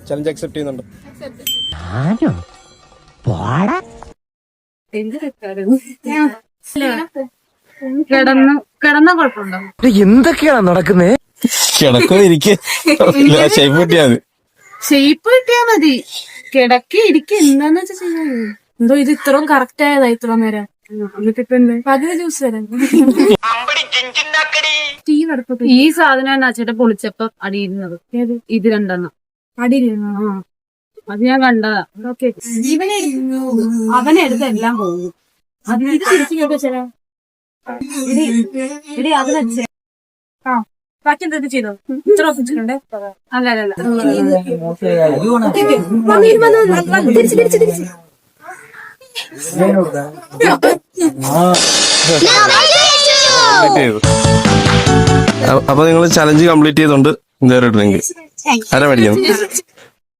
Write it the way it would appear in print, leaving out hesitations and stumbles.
Challenge accept ചെയ്യുന്നുണ്ട്. കിടന്ന കുഴപ്പമുണ്ടോ? എന്തൊക്കെയാണ് നടക്കുന്നേ? കിടക്കോ ഇരിക്കുക ഷേപ്പ് കിട്ടിയാ മതി. ഷേപ്പ് കിട്ടിയാ മതി. കിടക്കി ഇരിക്കുക എന്താന്ന് വെച്ചാ ചെയ്യാ. എന്തോ ഇത് ഇത്രയും കറക്റ്റ് ആയതാ ഇത്ര നേരം. എന്നിട്ടിപ്പോ എന്താ പകുതി ജ്യൂസ് തരാം. ഈ സാധനം അച്ഛന്റെ പൊളിച്ചപ്പം അടിയിരുന്നത്. ഇത് രണ്ടെണ്ണം അടിയിരുന്ന അത് ഞാൻ കണ്ടതാ. ഓക്കെ അവനെടുത്ത് എല്ലാം പോകും. അതിന് തിരിച്ചു കേട്ടോ ചേരാ. ഇടി അത് വെച്ചേ. ആ ബാക്കി എന്തൊക്കെ ചെയ്തോ? ഇത്ര ഓഫീസിലുണ്ട്. അല്ല അപ്പൊ നിങ്ങൾ ചലഞ്ച് കംപ്ലീറ്റ് ചെയ്തോണ്ട് എന്തായാലും ഡ്രിങ്ക് ആരാ മേടിക്കണം?